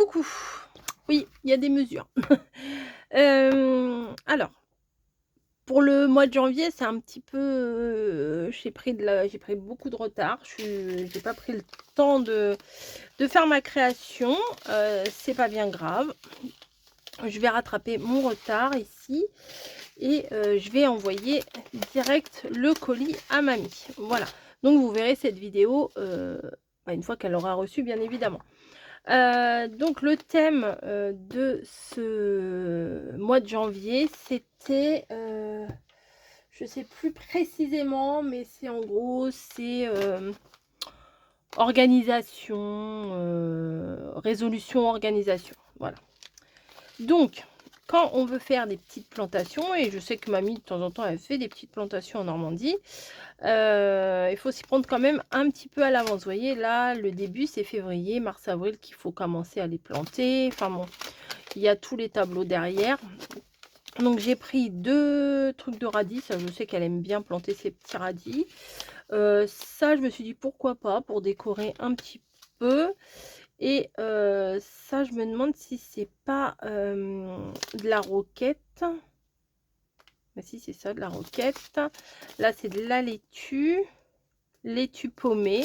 Coucou. Oui, il y a des mesures. Alors, pour le mois de janvier, c'est un petit peu, j'ai pris beaucoup de retard. J'ai pas pris le temps de faire ma création, c'est pas bien grave. Je vais rattraper mon retard ici et je vais envoyer direct le colis à mamie. Voilà, donc vous verrez cette vidéo, une fois qu'elle aura reçu, bien évidemment. Donc le thème, de ce mois de janvier, c'était, je sais plus précisément, mais c'est en gros, c'est, organisation, résolution, organisation, voilà. Donc, quand on veut faire des petites plantations, et je sais que mamie de temps en temps elle fait des petites plantations en Normandie, il faut s'y prendre quand même un petit peu à l'avance. Vous voyez là, le début c'est février, mars, avril qu'il faut commencer à les planter. Enfin bon, il y a tous les tableaux derrière. Donc j'ai pris 2 trucs de radis, ça je sais qu'elle aime bien planter ses petits radis. Ça je me suis dit pourquoi pas pour décorer un petit peu. Et ça je me demande si c'est pas de la roquette. Mais si c'est ça, de la roquette. Là c'est de la laitue paumée.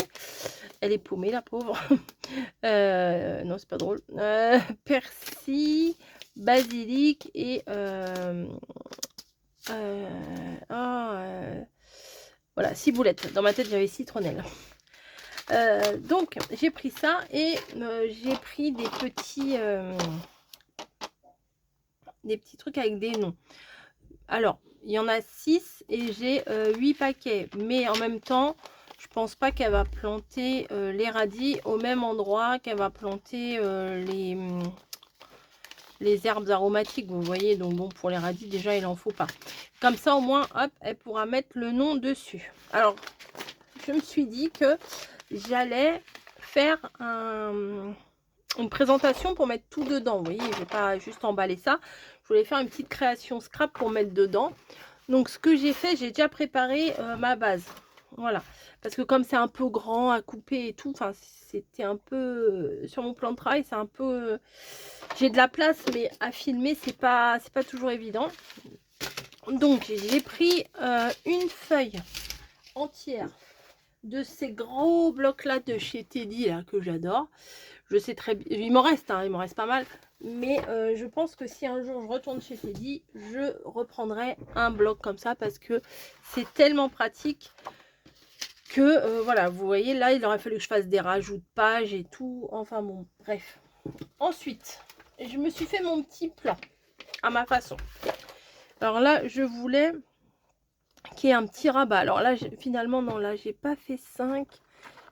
Elle est paumée la pauvre. Non c'est pas drôle. Persil, basilic et voilà, ciboulette. Dans ma tête j'avais citronnelle. Donc j'ai pris ça et j'ai pris des petits trucs avec des noms. Alors il y en a 6 et j'ai 8 paquets, mais en même temps je pense pas qu'elle va planter les radis au même endroit qu'elle va planter les herbes aromatiques, vous voyez. Donc bon, pour les radis déjà il en faut pas, comme ça au moins hop, elle pourra mettre le nom dessus. Alors je me suis dit que j'allais faire une présentation pour mettre tout dedans, vous voyez. Je vais pas juste emballer ça, je voulais faire une petite création scrap pour mettre dedans. Donc ce que j'ai fait, j'ai déjà préparé ma base, voilà, parce que comme c'est un peu grand à couper et tout, enfin c'était un peu sur mon plan de travail, c'est un peu j'ai de la place, mais à filmer c'est pas toujours évident. Donc j'ai pris une feuille entière de ces gros blocs là de chez Teddy là, que j'adore. Je sais très bien, il m'en reste, hein, il m'en reste pas mal, mais je pense que si un jour je retourne chez Teddy, je reprendrai un bloc comme ça parce que c'est tellement pratique que voilà, vous voyez là, il aurait fallu que je fasse des rajouts de pages et tout, enfin bon, bref. Ensuite, je me suis fait mon petit plan à ma façon. Alors là, je voulais qu'il y ait un petit rabat. Alors là, finalement, non, là, j'ai pas fait 5,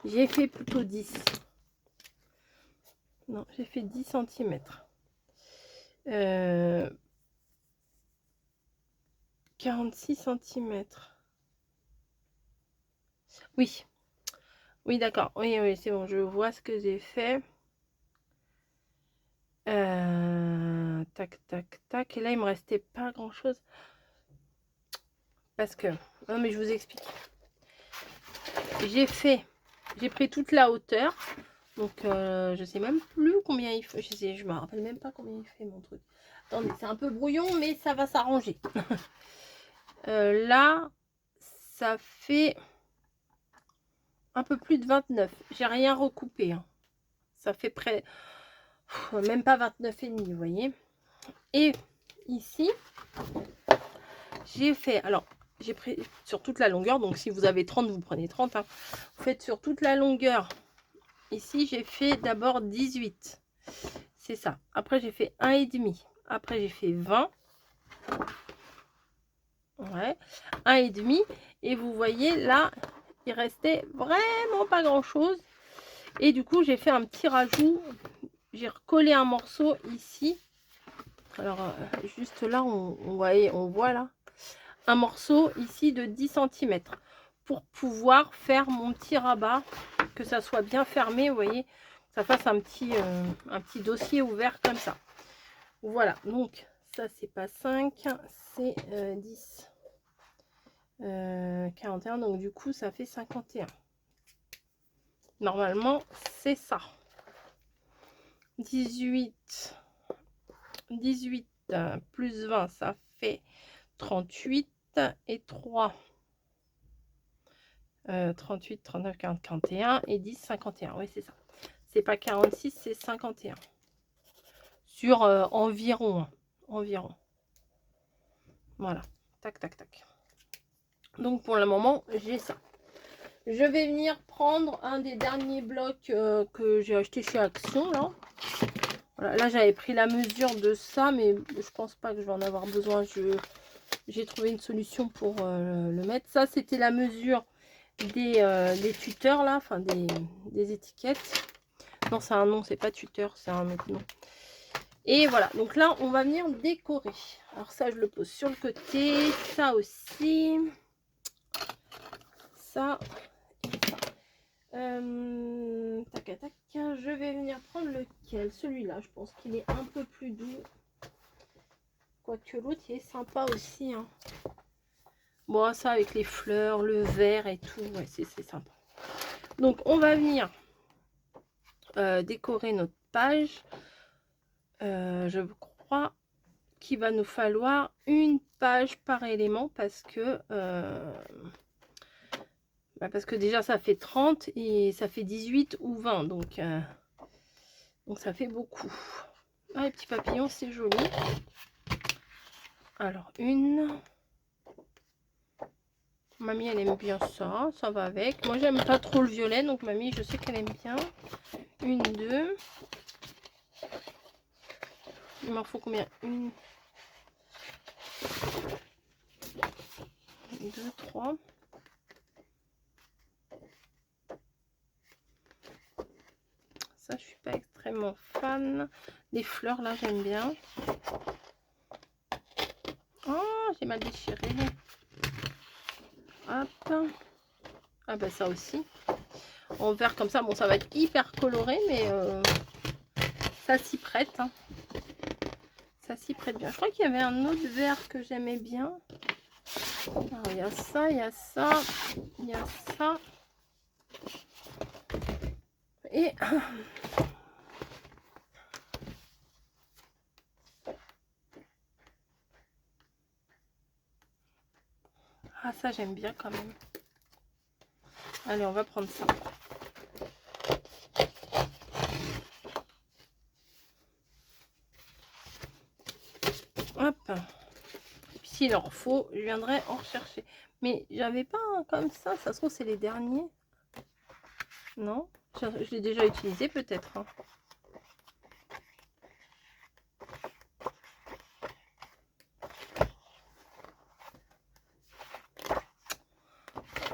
j'ai fait plutôt 10. Non, j'ai fait 10 cm. 46 cm. Oui, oui, d'accord. Oui, oui, c'est bon, je vois ce que j'ai fait. Tac, tac, tac. Et là, il me restait pas grand-chose. Parce que... Non, mais je vous explique. J'ai pris toute la hauteur. Donc, je sais même plus combien il faut. Je me rappelle même pas combien il fait, mon truc. Attendez, c'est un peu brouillon, mais ça va s'arranger. Là, ça fait un peu plus de 29. J'ai rien recoupé, hein. Ça fait près... même pas 29 et demi, vous voyez. Et ici, j'ai fait... Alors, j'ai pris sur toute la longueur. Donc, si vous avez 30, vous prenez 30. Hein. Vous faites sur toute la longueur. Ici, j'ai fait d'abord 18. C'est ça. Après, j'ai fait 1,5. Après, j'ai fait 20. Ouais. 1,5. Et vous voyez, là, il restait vraiment pas grand-chose. Et du coup, j'ai fait un petit rajout. J'ai recollé un morceau ici. Alors, juste là, on voit là. Un morceau ici de 10 cm. Pour pouvoir faire mon petit rabat. Que ça soit bien fermé, vous voyez. Que ça fasse un petit dossier ouvert comme ça. Voilà, donc ça c'est pas 5, c'est 10. 41, donc du coup ça fait 51. Normalement c'est ça. 18 plus 20, ça fait 38 et 3. 38, 39, 40, 41 et 10, 51. Oui, c'est ça. C'est pas 46, c'est 51. Sur environ. Environ. Voilà. Tac, tac, tac. Donc, pour le moment, j'ai ça. Je vais venir prendre un des derniers blocs que j'ai acheté chez Action, là. Voilà, là, j'avais pris la mesure de ça, mais je pense pas que je vais en avoir besoin. J'ai trouvé une solution pour le mettre. Ça, c'était la mesure des tuteurs, là, enfin des étiquettes. Non, c'est un nom, c'est pas tuteur, c'est un autre nom. Et voilà, donc là, on va venir décorer. Alors ça, je le pose sur le côté. Ça aussi. Ça. Tac, tac. Je vais venir prendre lequel? Celui-là, je pense qu'il est un peu plus doux. Quoique l'autre, il est sympa aussi. Hein. Bon, ça avec les fleurs, le vert et tout. Ouais, c'est sympa. Donc, on va venir décorer notre page. Je crois qu'il va nous falloir une page par élément parce que déjà ça fait 30 et ça fait 18 ou 20, donc ça fait beaucoup. Ah, les petits papillons, c'est joli. Alors une, mamie elle aime bien ça, ça va avec. Moi j'aime pas trop le violet, donc mamie je sais qu'elle aime bien. Une, deux. Il m'en faut combien? Une, deux, trois. Ça, je suis pas extrêmement fan. Les fleurs, là, j'aime bien. Oh, j'ai mal déchiré. Hop. Ah bah ça aussi. En vert comme ça, bon, ça va être hyper coloré, mais ça s'y prête. Hein. Ça s'y prête bien. Je crois qu'il y avait un autre vert que j'aimais bien. Alors, il y a ça, il y a ça, il y a ça. Et... ah, ça, j'aime bien quand même. Allez, on va prendre ça. Hop. Et puis, s'il en faut, je viendrai en rechercher. Mais j'avais pas un comme ça. Ça se trouve, c'est les derniers. Non, je l'ai déjà utilisé peut-être. Hein.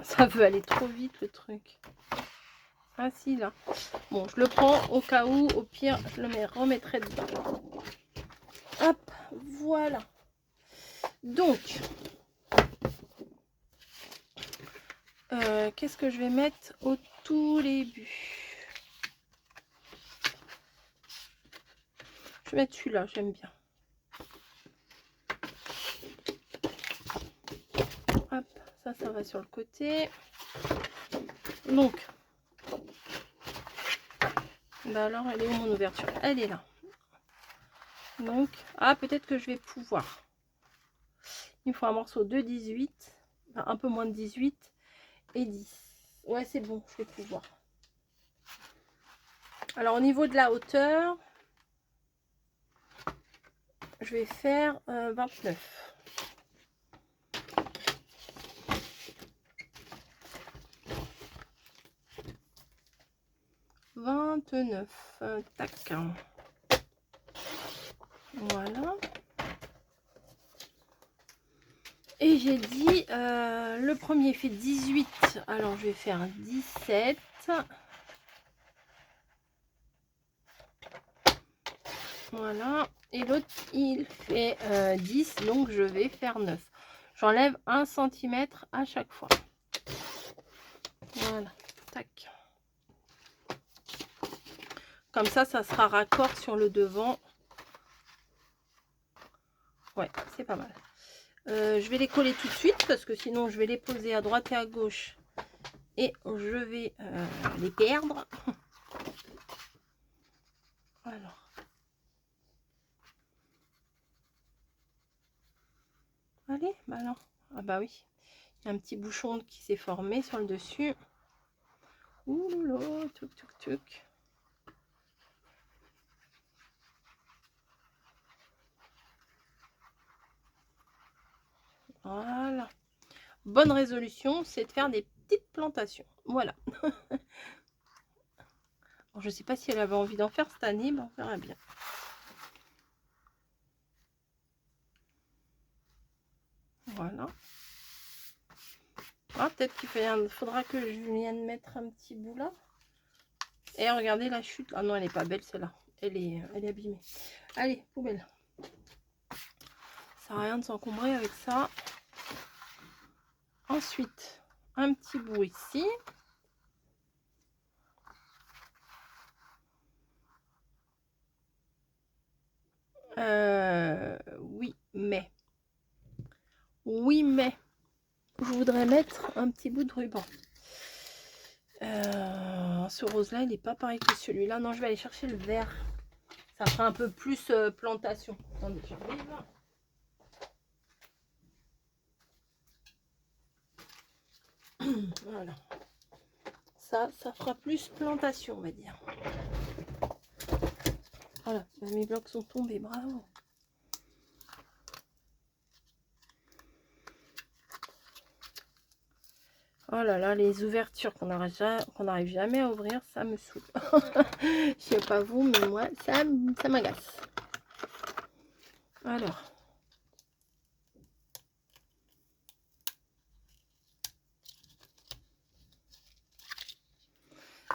Ça veut aller trop vite le truc. Ah si, là. Bon, je le prends au cas où. Au pire, je le remettrai dedans. Hop, voilà. Donc, qu'est-ce que je vais mettre au tout début? Je vais mettre celui-là, j'aime bien. Hop, ça va sur le côté. Donc, bah alors, elle est où mon ouverture? Elle est là. Donc, ah, peut-être que je vais pouvoir. Il me faut un morceau de 18, enfin, un peu moins de 18 et 10. Ouais, c'est bon, je vais pouvoir. Alors, au niveau de la hauteur, je vais faire 29. Tac. Voilà. Et j'ai dit, le premier fait 18, alors je vais faire 17. Voilà. Et l'autre, il fait 10, donc je vais faire 9. J'enlève 1 cm à chaque fois. Voilà. Tac. Comme ça sera raccord sur le devant. Ouais, c'est pas mal. Je vais les coller tout de suite parce que sinon je vais les poser à droite et à gauche et je vais les perdre. Alors. Allez, bah alors. Ah bah oui. Il y a un petit bouchon qui s'est formé sur le dessus. Ouh là, tuc tuc tuc. Voilà. Bonne résolution, c'est de faire des petites plantations. Voilà. Bon, je ne sais pas si elle avait envie d'en faire cette année, mais on verra bien. Voilà. Ah, peut-être qu'il faudra que je vienne mettre un petit bout là. Et regardez la chute. Ah non, elle n'est pas belle celle-là. Elle est abîmée. Allez, poubelle. Ça sert à rien de s'encombrer avec ça. Ensuite, un petit bout ici. Oui, mais je voudrais mettre un petit bout de ruban. Ce rose là il n'est pas pareil que celui-là. Non, je vais aller chercher le vert, ça fera un peu plus plantation. Attendez, j'arrive. Voilà, ça fera plus plantation, on va dire. Voilà, mes blocs sont tombés, bravo. Oh là là, les ouvertures qu'on n'arrive jamais à ouvrir, ça me saoule. Je sais pas vous, mais moi, ça m'agace. Alors.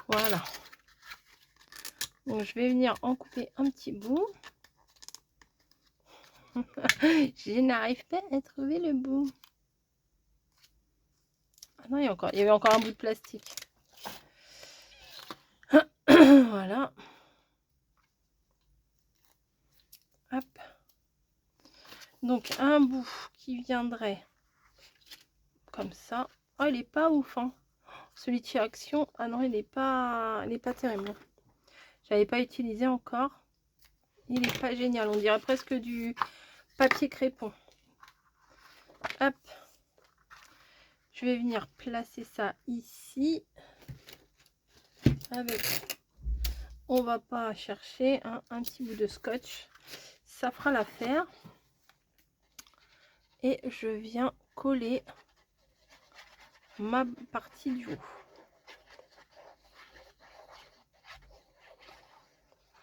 Voilà. Donc, je vais venir en couper un petit bout. Je n'arrive pas à trouver le bout. Ah non, il y avait encore un bout de plastique. Voilà. Hop. Donc un bout qui viendrait comme ça. Oh, il est pas ouf, hein. Celui de chez Action. Ah non, il est pas terrible. J'avais pas utilisé encore. Il est pas génial. On dirait presque du papier crépon. Hop. Je vais venir placer ça ici. Avec. On va pas chercher hein, un petit bout de scotch. Ça fera l'affaire. Et je viens coller ma partie du haut.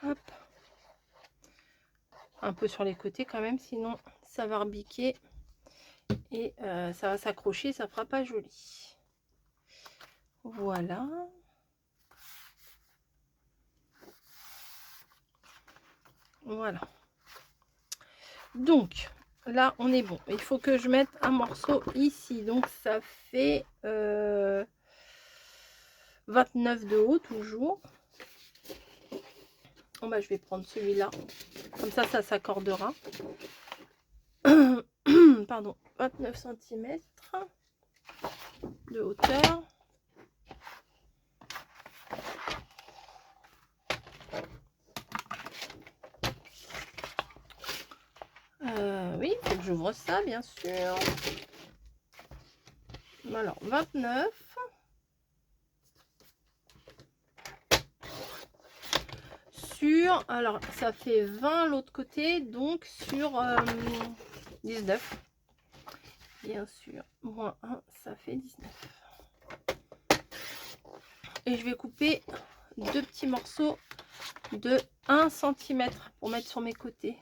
Hop. Un peu sur les côtés quand même, sinon ça va rebiquer et ça va s'accrocher, ça fera pas joli. Voilà. Voilà. Donc là on est bon. Il faut que je mette un morceau ici. Donc ça fait 29 de haut toujours. Bon, bah, je vais prendre celui-là. Comme ça s'accordera. Pardon, 29 cm de hauteur. Oui, il faut que j'ouvre ça, bien sûr. Alors, 29. Sur, alors, ça fait 20 l'autre côté, donc sur 19. Bien sûr, moins 1, ça fait 19. Et je vais couper deux petits morceaux de 1 cm pour mettre sur mes côtés.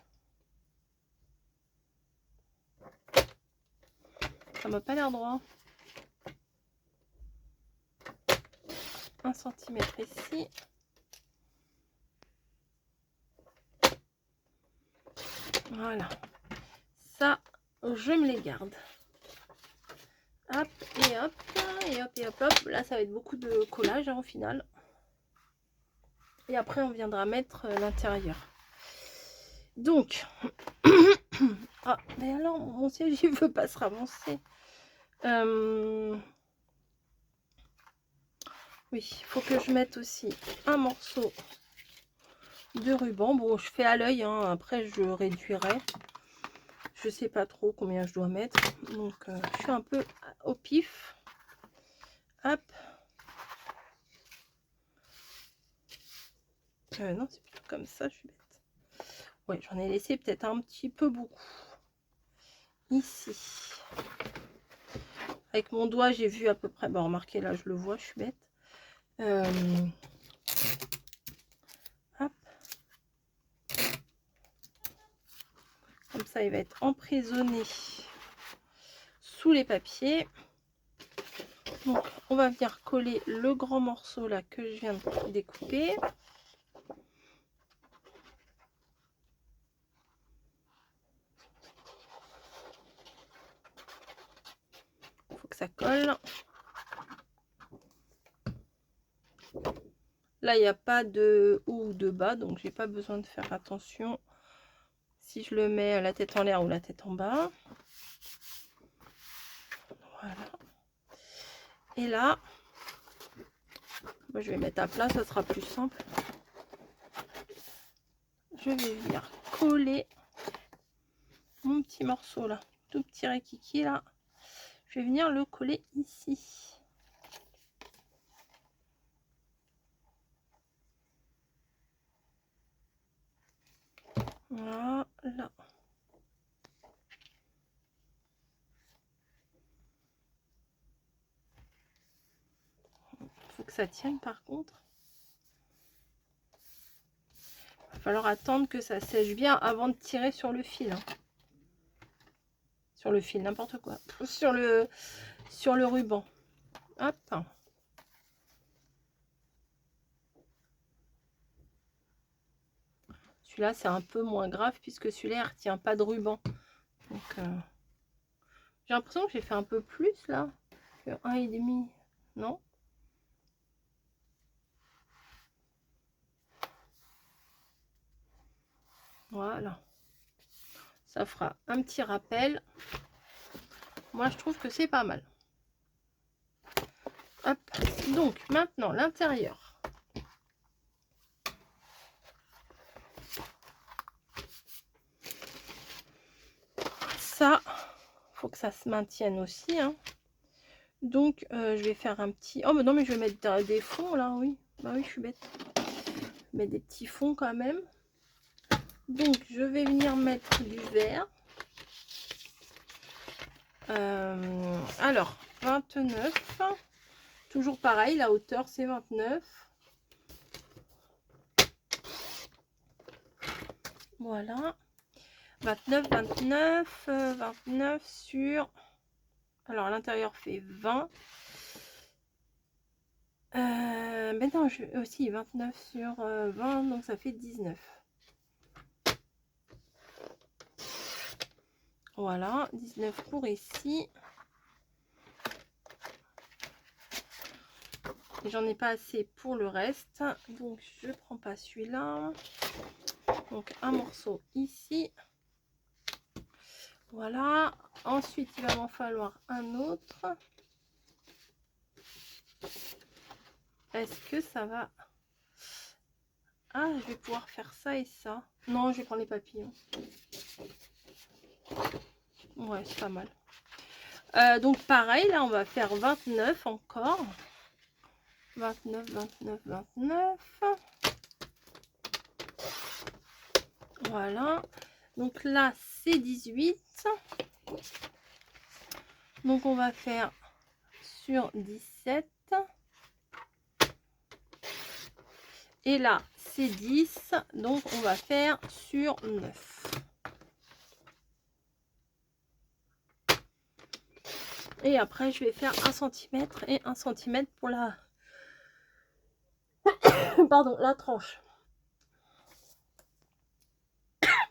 Ça m'a pas l'air droit. 1 cm ici. Voilà. Ça, je me les garde. Hop, et hop, et hop, et hop, hop. Là, ça va être beaucoup de collage hein, au final. Et après, on viendra mettre l'intérieur. Donc, ah, mais alors, mon siège, il veut pas se ravancer. Oui, il faut que je mette aussi un morceau de ruban. Bon, je fais à l'œil, hein. Après je réduirai. Je sais pas trop combien je dois mettre. Donc je fais un peu au pif. Hop. Non, c'est plutôt comme ça, je suis bête. Ouais, j'en ai laissé peut-être un petit peu beaucoup. Ici. Avec mon doigt, j'ai vu à peu près. Bon, remarquez, là, je le vois, je suis bête. Hop. Comme ça, il va être emprisonné sous les papiers. Donc, on va venir coller le grand morceau là que je viens de découper. Il faut que ça colle. Là, il n'y a pas de haut ou de bas, donc j'ai pas besoin de faire attention si je le mets la tête en l'air ou la tête en bas. Voilà. Et là, moi, je vais mettre à plat, ça sera plus simple. Je vais venir coller mon petit morceau là, tout petit rikiki là. Je vais venir le coller ici. Voilà. Faut que ça tienne par contre. Il va falloir attendre que ça sèche bien avant de tirer sur le fil. Hein. Sur le fil, n'importe quoi. Sur le ruban. Hop. Celui-là, c'est un peu moins grave puisque celui-là, il ne retient pas de ruban. Donc, j'ai l'impression que j'ai fait un peu plus là que 1,5. Non? Voilà. Ça fera un petit rappel. Moi, je trouve que c'est pas mal. Hop. Donc, maintenant, l'intérieur. Ça, faut que ça se maintienne aussi. Hein. Donc, je vais faire un petit... Oh, mais non, mais je vais mettre des fonds, là, oui. Bah oui, je suis bête. Je vais mettre des petits fonds quand même. Donc, je vais venir mettre du vert. Alors, 29. Toujours pareil, la hauteur, c'est 29. Voilà. 29, 29, 29 sur... Alors, l'intérieur fait 20. Mais non, aussi 29 sur 20, donc ça fait 19. Voilà, 19 pour ici. J'en ai pas assez pour le reste, donc je prends pas celui-là. Donc un morceau ici. Voilà. Ensuite, il va m'en falloir un autre. Est-ce que ça va... Ah, je vais pouvoir faire ça et ça. Non, je vais prendre les papillons. Ouais, c'est pas mal. Donc pareil, là, on va faire 29 encore. 29, 29, 29. Voilà. Donc là, c'est 18. Donc on va faire sur 17. Et là, c'est 10. Donc on va faire sur 9. Et après, je vais faire 1 cm et 1 cm pour la... Pardon, la tranche.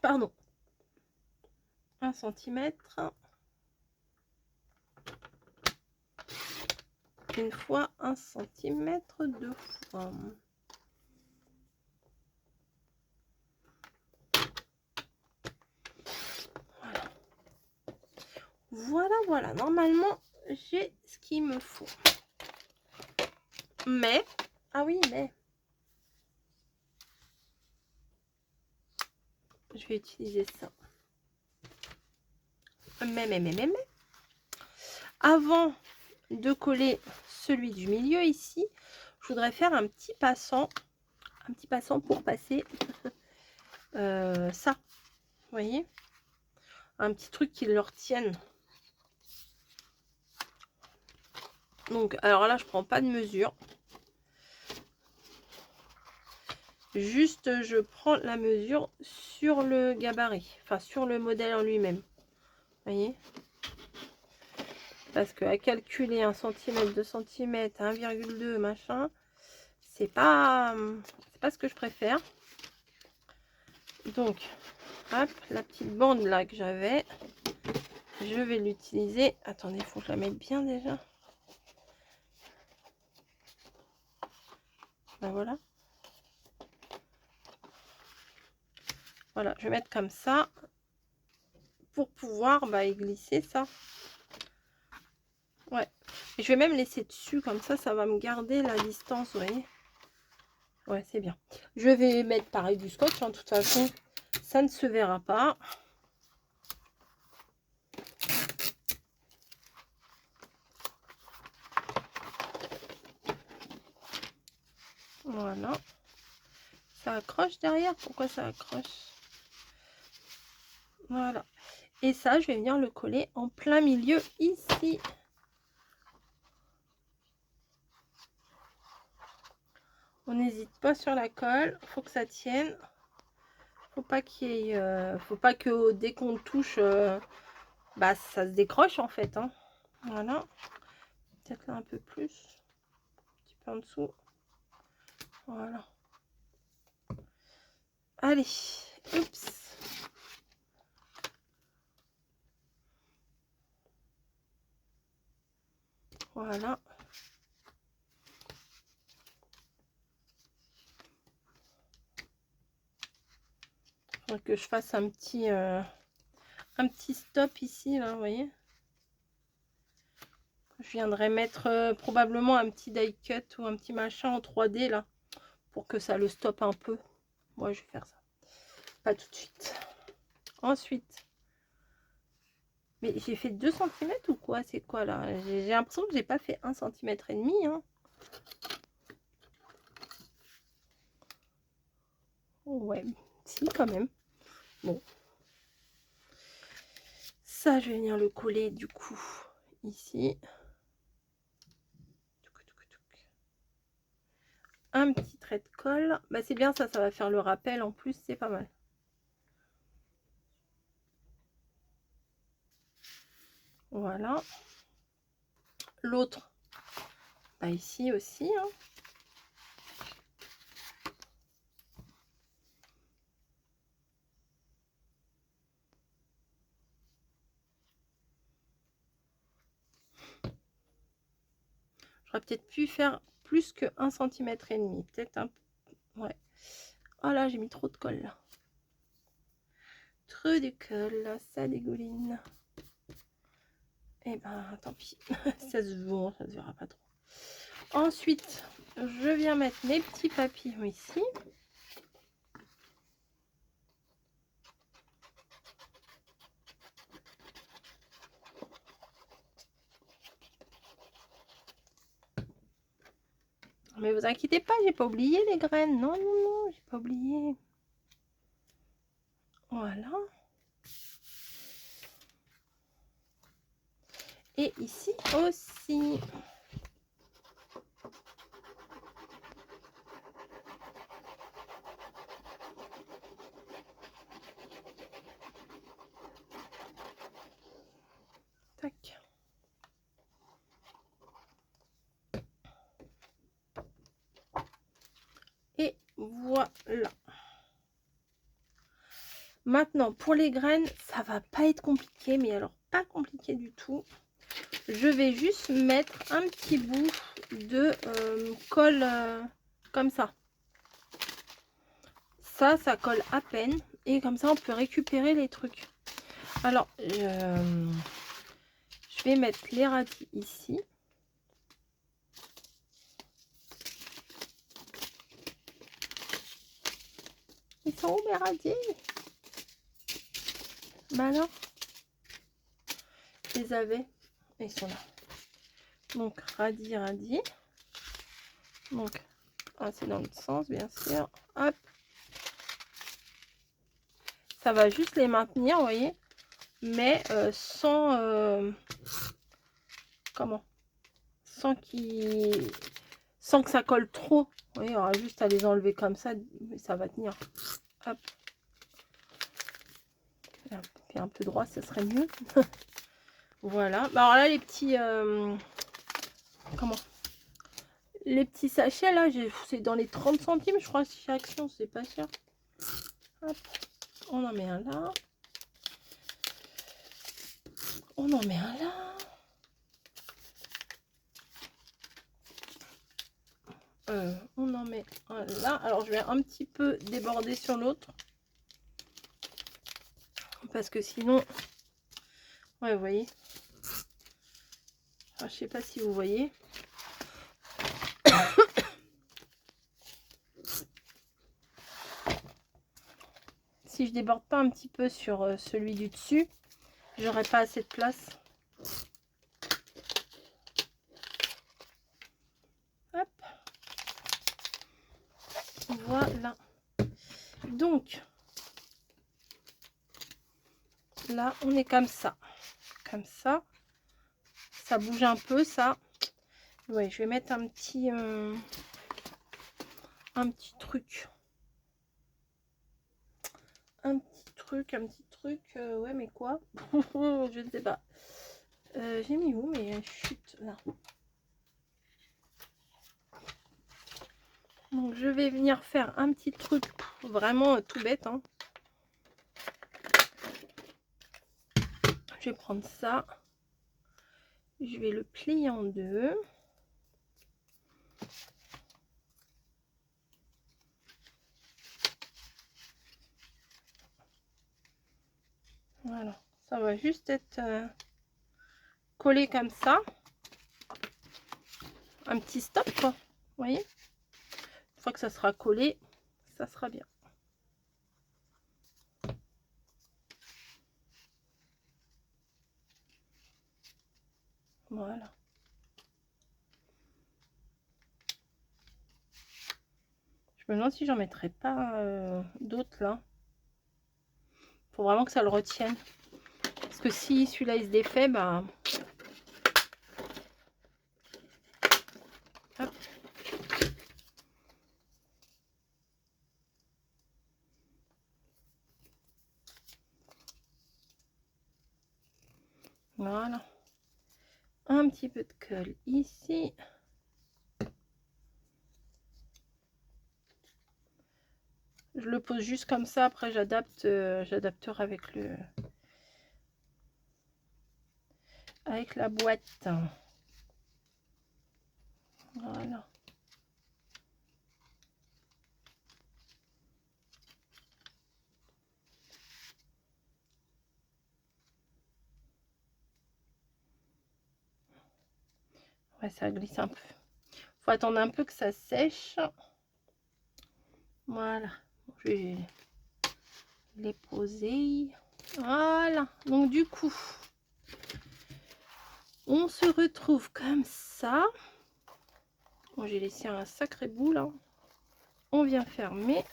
Pardon. 1 cm. Une fois 1 cm, deux fois. Voilà. Voilà, voilà. Normalement, j'ai ce qu'il me faut. Mais, ah oui, mais... je vais utiliser ça. Mais. Avant de coller celui du milieu ici, je voudrais faire un petit passant pour passer ça. Vous voyez? Un petit truc qui leur tienne. Donc, alors là, je prends pas de mesure. Juste, je prends la mesure sur le gabarit. Enfin, sur le modèle en lui-même. Vous voyez? Parce que à calculer 1 cm, 2 cm, 1,2 machin, c'est pas ce que je préfère. Donc, hop, la petite bande là que j'avais, je vais l'utiliser. Attendez, il faut que je la mette bien déjà. Ben voilà. Voilà, je vais mettre comme ça pour pouvoir y glisser ça. Ouais. Et je vais même laisser dessus, comme ça va me garder la distance, vous voyez. Ouais, c'est bien. Je vais mettre pareil du scotch, de toute façon, ça ne se verra pas. Voilà. Ça accroche derrière. Pourquoi ça accroche? Voilà. Et ça, je vais venir le coller en plein milieu ici. On n'hésite pas sur la colle. Faut que ça tienne. Faut pas qu'il y ait, faut pas que dès qu'on touche, ça se décroche en fait. Hein. Voilà. Peut-être là un peu plus. Un petit peu en dessous. Voilà. Allez. Oups. Voilà. Faut que je fasse un petit stop ici, là, vous voyez. Je viendrai mettre probablement un petit die cut ou un petit machin en 3D, là, pour que ça le stoppe un peu. Moi, je vais faire ça. Pas tout de suite. Ensuite, mais j'ai fait 2 cm ou quoi? C'est quoi, là? J'ai l'impression que j'ai pas fait 1,5 cm, hein. Ouais, si, quand même. Bon. Ça, je vais venir le coller, du coup, ici. Un petit trait de colle. Bah, c'est bien ça, ça va faire le rappel en plus, c'est pas mal. Voilà. L'autre, ici aussi. Hein. J'aurais peut-être pu faire plus que 1,5 cm. Peut-être un peu. Ouais. Oh là, j'ai mis trop de colle là. Trop de colle, ça dégouline. Et ben, tant pis. Ça se voit, ça se verra pas trop. Ensuite, je viens mettre mes petits papillons ici. Mais vous inquiétez pas, j'ai pas oublié les graines. Non, non, non, j'ai pas oublié. Voilà. Et ici aussi. Tac. Et voilà. Maintenant, pour les graines, ça va pas être compliqué, mais alors pas compliqué du tout. Je vais juste mettre un petit bout de colle comme ça. Ça colle à peine. Et comme ça, on peut récupérer les trucs. Alors, je vais mettre les radis ici. Ils sont où mes radis? malins. Je les avais. Et ils sont là. Donc, radis, radis. Donc, c'est dans l'autre sens, bien sûr. Hop. Ça va juste les maintenir, vous voyez. Mais sans... comment? Sans que ça colle trop. Vous voyez, il y aura juste à les enlever comme ça. Mais ça va tenir. Hop. Et un peu droit, ça serait mieux. Voilà. Bah, alors là, les petits... comment? Les petits sachets, là, c'est dans les 30 centimes, je crois, chez Action, c'est pas cher. Hop. On en met un là. On en met un là. On en met un là. Alors, je vais un petit peu déborder sur l'autre. Parce que sinon... Ouais, vous voyez. Alors, je sais pas si vous voyez. Si je déborde pas un petit peu sur celui du dessus, j'aurai pas assez de place. Hop. Voilà. Donc, là, on est comme ça. Comme ça. Ça bouge un peu, ça. Ouais, je vais mettre un petit truc. Un petit truc. Ouais, mais quoi? Je ne sais pas. J'ai mis où? Mais chut, là. Donc, je vais venir faire un petit truc vraiment tout bête, hein. Je vais prendre ça. Je vais le plier en deux. Voilà. Ça va juste être collé comme ça. Un petit stop, quoi. Vous voyez? Une fois que ça sera collé, ça sera bien. Voilà. Je me demande si j'en mettrai pas d'autres là. Faut vraiment que ça le retienne. Parce que si celui-là il se défait, bah... Hop. Voilà. Un petit peu de colle ici. Je le pose juste comme ça. Après, j'adapterai avec la boîte. Voilà. Ouais, ça glisse un peu. Faut attendre un peu que ça sèche. Voilà. Je vais les poser. Voilà. Donc du coup, on se retrouve comme ça. Bon, j'ai laissé un sacré bout là. On vient fermer.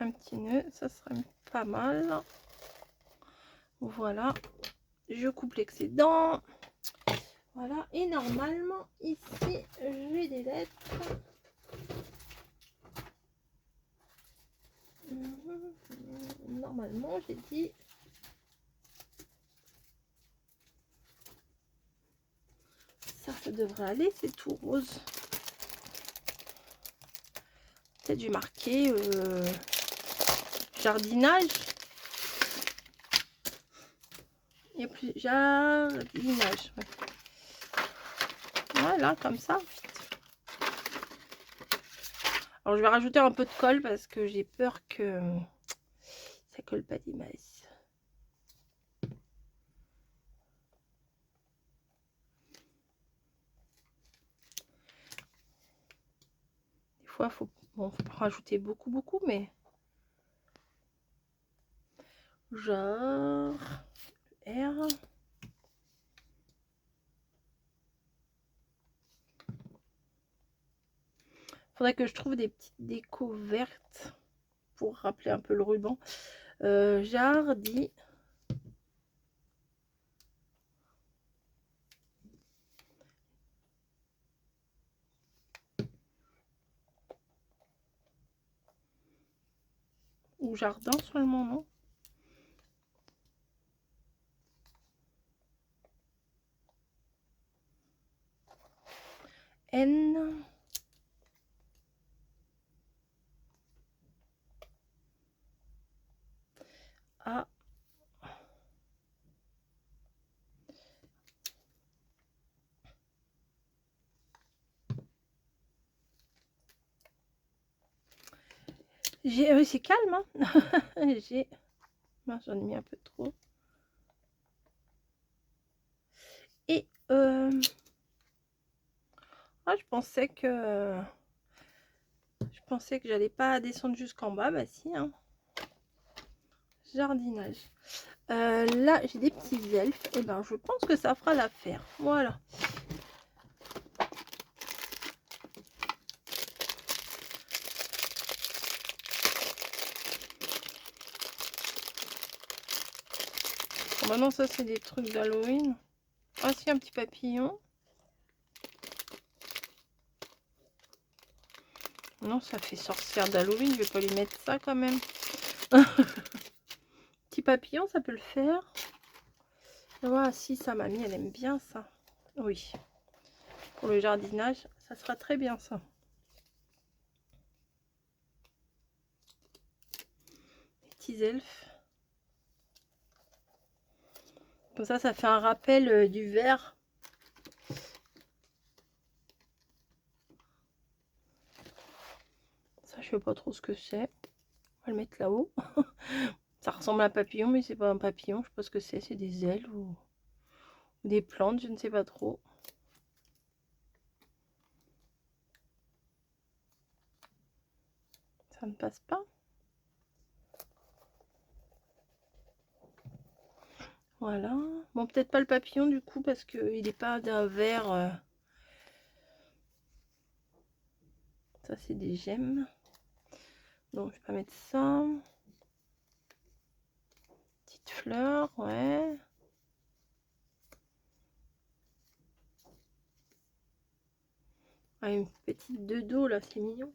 Un petit nœud, ça serait pas mal. Voilà. Je coupe l'excédent. Voilà. Et normalement, ici, j'ai des lettres. Normalement, j'ai dit... Ça devrait aller, c'est tout rose. Peut-être j'ai marqué jardinage. Il y a plus jardinage. Ouais. Voilà, comme ça. Alors je vais rajouter un peu de colle parce que j'ai peur que ça colle pas des masses. fois, faut pas rajouter beaucoup, mais genre R. Faudrait que je trouve des petites décos vertes pour rappeler un peu le ruban. Jardi. Ou jardin seulement, non? N. A. J'ai, c'est calme, hein. J'ai, j'en ai mis un peu trop. Et je pensais que j'allais pas descendre jusqu'en bas. Bah si, hein. Jardinage. Là, j'ai des petits elfes. Et ben, je pense que ça fera l'affaire. Voilà. Bon, maintenant, ça, c'est des trucs d'Halloween. Ah, si, un petit papillon. Non, ça fait sorcière d'Halloween. Je vais pas lui mettre ça quand même. Petit papillon, ça peut le faire. Voilà, si sa mamie, elle aime bien ça. Oui. Pour le jardinage, ça sera très bien ça. Les petits elfes. Comme ça fait un rappel du vert. Ça, je sais pas trop ce que c'est. On va le mettre là-haut. Ça ressemble à un papillon, mais c'est pas un papillon. Je sais pas ce que c'est. C'est des ailes ou des plantes, je ne sais pas trop. Ça ne passe pas. Voilà. Bon, peut-être pas le papillon du coup, parce qu'il n'est pas d'un vert. Ça, c'est des gemmes. Donc, je vais pas mettre ça. Petite fleur, ouais. Ah, une petite de dos là, c'est mignon.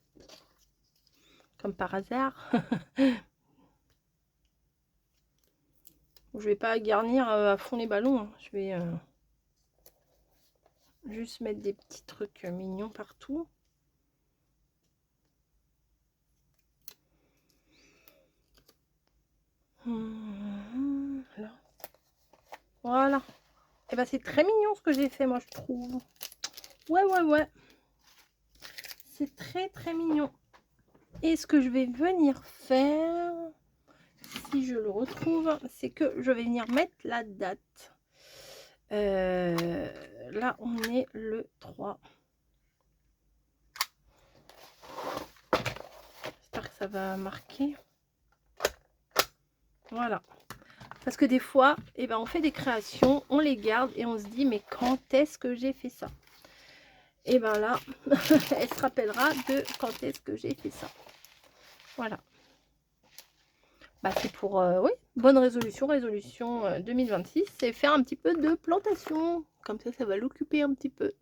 Comme par hasard. Je vais pas garnir à fond les ballons. Hein. Je vais juste mettre des petits trucs mignons partout. Là. Voilà. Et ben c'est très mignon ce que j'ai fait, moi je trouve. Ouais. C'est très mignon. Et ce que je vais venir faire, si je le retrouve, c'est que je vais venir mettre la date. Là, on est le 3. J'espère que ça va marquer. Voilà. Parce que des fois, eh ben, on fait des créations, on les garde et on se dit, mais quand est-ce que j'ai fait ça? Et ben là, elle se rappellera de quand est-ce que j'ai fait ça. Voilà. Bah, c'est pour, oui, bonne résolution 2026, c'est faire un petit peu de plantation. Comme ça va l'occuper un petit peu.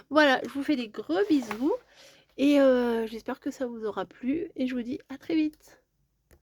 Voilà, je vous fais des gros bisous. Et j'espère que ça vous aura plu. Et je vous dis à très vite.